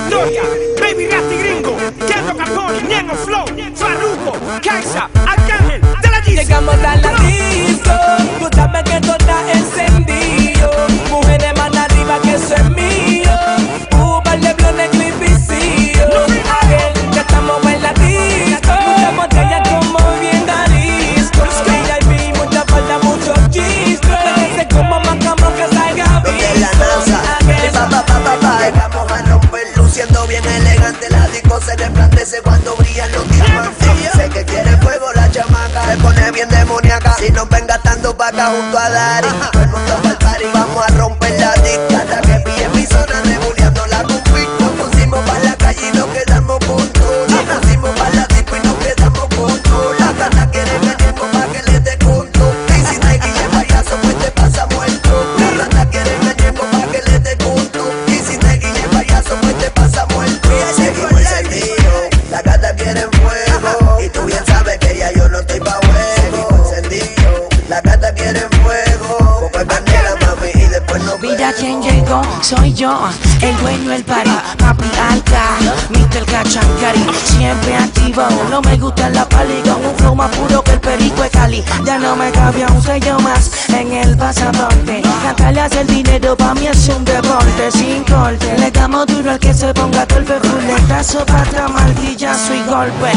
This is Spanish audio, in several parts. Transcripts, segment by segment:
Victoria, Baby Rasti Gringo, Kendo Capone, Ñengo Flow, Farruko, Kaisa, Arcángel, de la disco. Llegamos a la disco, tú sabes que todo está encendido. Mujeres más arriba que eso es mío. Vale blones, clip y sío. Ya estamos en la disco. Muchas botellas como bien arisco. VIP, mucha falta, mucho chistro. Se como macamo que salga visto. De la NASA, llegamos a romper luciendo bien elegante. La disco se resplandece cuando brillan los diamantes. Sé que quiere fuego la chamaca, se pone bien demoníaca. Si nos ven gastando vaca junto a Dari, todo el mundo va al party, vamos a romper la disco. Hasta que pille mi zona, rebuleando la cumbia. Nos pusimos pa' la calle y nos quedamos juntos. Nos pusimos pa' la disco y nos quedamos juntos. Las gatas quieren el tiempo pa' que les dé junto. Y si te guille payaso, pues te pasa muerto. Las gatas quieren el tiempo pa' que les dé junto. Y si te guille payaso, pues te pasa muerto. Seguimos encendidos, las gatas quieren fuego. Y tú bien sabes que ya yo no estoy pa' juego. Encendido, las gatas quieren fuego. Poco es bandera, mami, y después no Mira quién llegó, soy yo, el dueño del party, papi alta, Mr. Cachancari, siempre activo, no me gusta la pali, con un flow más puro que el perico de Cali, ya no me cabía un sello más en el pasaporte, cantarle hacer dinero pa' mí es un deporte, sin corte, le damos duro al que se ponga torpe, fuletazo, pata, martillazo y golpe,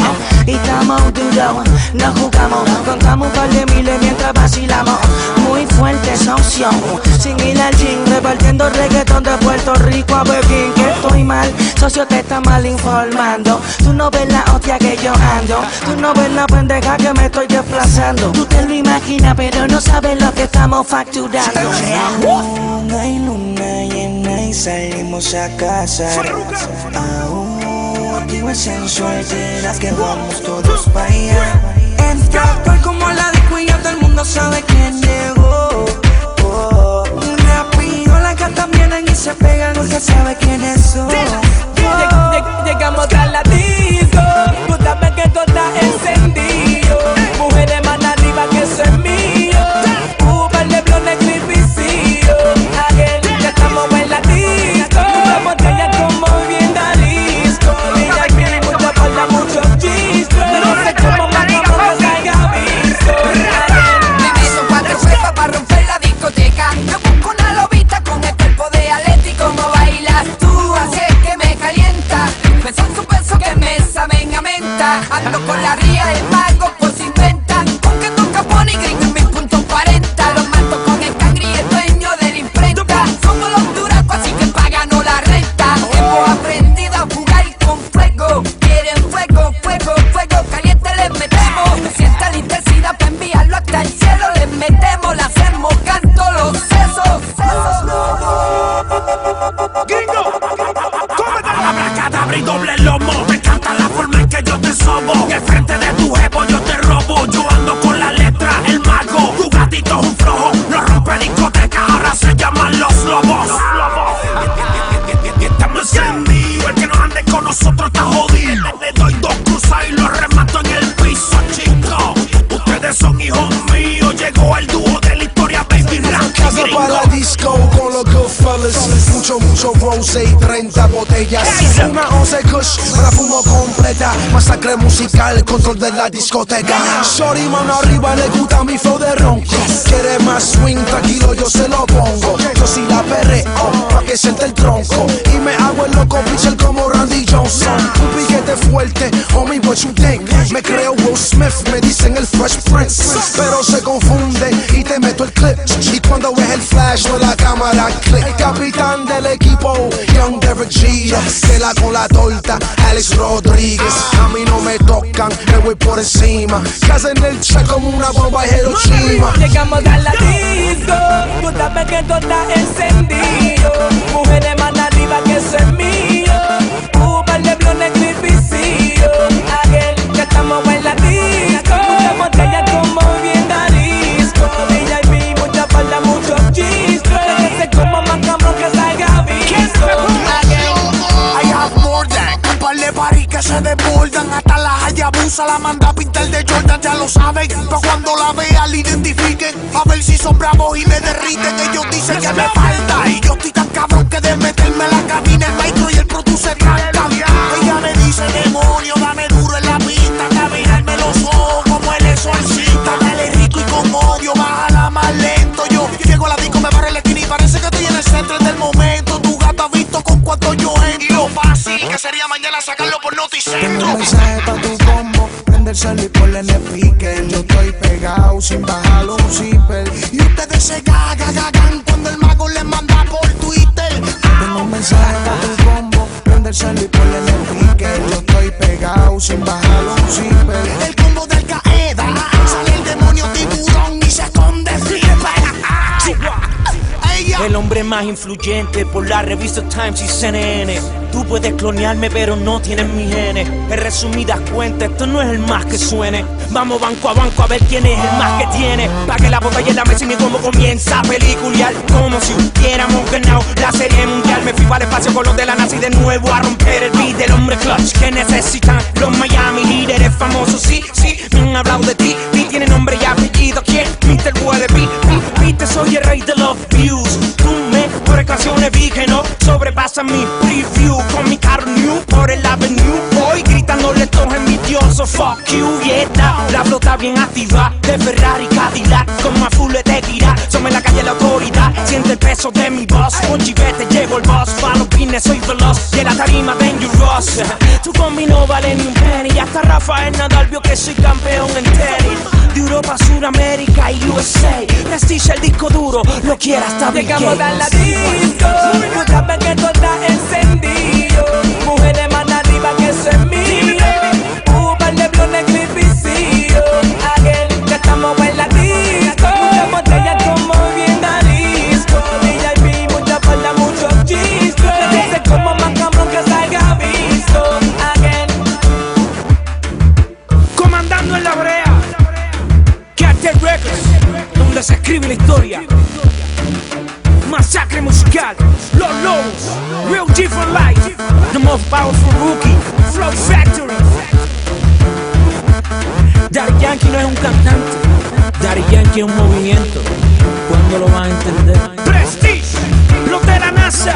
y estamos duros, no jugamos, contamos un par de miles mientras vacilamos, muy fuerte socio, sin ir al gym, repartiendo reggaetón de Puerto Rico a Pekín. Que estoy mal, socio te está mal informando. Tú no ves la hostia que yo ando, tú no ves la pendeja que me estoy desplazando. Tú te lo imaginas pero no sabes lo que estamos facturando. Hay luna llena y salimos a casar. Aún es sensual, será que vamos todos pa' allá. Entra, estoy como la disco y ya todo el mundo sabe quién llegó. Rápido las gatas vienen y se pegan porque sabe quiénes son. Llegamos a la disco, tú sabes que todo está encendido. Mujeres más arriba que eso es mío. Vale blones, clip y sío. Ya estamos en la disco. Muchas botellas como bien arisco. VIP, mucha falta, mucho chistro. No sé cómo macamo que salga visto. Son cuatro huevas para romper la discoteca. Yo busco una lobita con el cuerpo de Aleti. Como bailas tú, así es que me calienta. Besos su beso que me saben a menta. Ando con la ría, el mago pues inventa. Con que toca Pony Gringo en 1040. Los mato con el cangri, el dueño de la imprenta. Somos los duracos, así que páganos la renta. Hemos aprendido a jugar con fuego. Quieren fuego, fuego, fuego caliente les metemos. Sienta la intensidad para enviarlo hasta el cielo. Les metemos, le hacemos canto los sesos. Gringo, cómete la abracadabra y doble lomo. Me encanta la forma en que yo te sobo. Y al frente de tu jevo yo te robo. Yo ando con la letra, el mago. Tu gatito es un flojo, no rompe discoteca. Ahora se llaman los lobos. Y estamos encendidos. El que no ande con nosotros está jodido. Le doy dos cruzas y los remato en el piso, chicos. Ustedes son hijos míos. Llegó el dúo de la historia, Baby Rasti Casa para la disco con los Goodfellas. Mucho rosé y 30 botellas. Una 11 kush, me la fumo completa. Masacre musical, control de la discoteca. Shorty mano arriba, le gusta mi flow de ronco. Quiere más swing, tranquilo yo se lo pongo. Yo sí la perreo, pa' que siente el tronco. Y me hago el loco pitcher como Randy Johnson. Un piquete fuerte, homie what you think. Me creo Will Smith, me dicen el Fresh Prince. Pero se confunde y te meto el clip. Y cuando ves el flash no la cámara click. El capitán del equipo, Young Derek G. Tela con la torta, Alex Rodríguez. A mí no me tocan, me voy por encima. Que hacen el check como una bomba de Hiroshima. Llegamos a la disco, tú sabes que todo está encendido. Mujeres más arriba que eso es mío. Vale blones, clip y sío. Ya estamos en la disco. Muchas botellas como bien arisco. VIP, mucha falta, mucho chistro. Se como macamo que salga visto. I have more than un par de paris que se desbordan. Hasta la Hayabusa la manda a pintar de Jordan. Ya lo saben, pa' cuando la vean la identifiquen. A ver si son bravos y me derriten. Ellos dicen que me falta y yo estoy tan cabrón que de meterme la cabina, el micro y el producer trae identifiquen. Yo estoy pegado sin bajarlo un zipper. Y ustedes se gagan cuando el mago les manda por Twitter. Tengo un mensaje para tu combo, prende el cel y ponle en el ticket. Yo estoy pegado sin bajarlo un zipper. El combo del Qaeda, sale el demonio tiburón y se esconde Flipper. El hombre más influyente por la revista Times y CNN. Tú puedes clonearme pero no tienes mis genes. En resumidas cuentas, esto no es el más que suene. Vamos banco a ver quién es el más que tiene. Pa' que la botella en la mesa y mi combo comienza a peliculear. Como si hubiéramos ganado la serie mundial. Me fui para el espacio con los de la NASA y de nuevo a romper el beat del hombre clutch que necesitan los Miami líderes famosos. Sí, me han hablado de ti. Beat tiene nombre y apellido. ¿Quién? Mr. Wallaby. Beat, soy el rey de los views. Tú me por canciones vi que no sobrepasan mi preview. Con mi carro new por el avenue. Voy gritándole todos envidiosos. Fuck you, yeah. La flota bien activa de Ferrari Cadillac. Como a full de tira. Somos en la calle la autoridad. Siente el peso de mi voz. Con chivete llevo el boss. Pa' los pines soy veloz. Y en la tarima dangerous. Tu combi no vale ni un penny. Y hasta Rafael Nadal vio que soy campeón en tenis. De Europa, Suramérica y USA. Prestige el disco duro. Lo quiera hasta Bill Llegamos a la Gates. disco, tú sabes que todo está encendido. Mujeres más arriba que eso es mío. Par de blones gripicillo. Again, que estamos en la disco. Muchas botellas como bien a disco. VIP, mucha falda, muchos chistes. Ese como más cabrón que salga visto. Again. Comandando en la brea. Cartel Records, donde se escribe la historia. Masacre musical, Los Lobos, Real G for Life, The Most Powerful Rookie, Flow Factory. Daddy Yankee no es un cantante, Daddy Yankee es un movimiento. ¿Cuándo lo van a entender? Prestige, los de la NASA.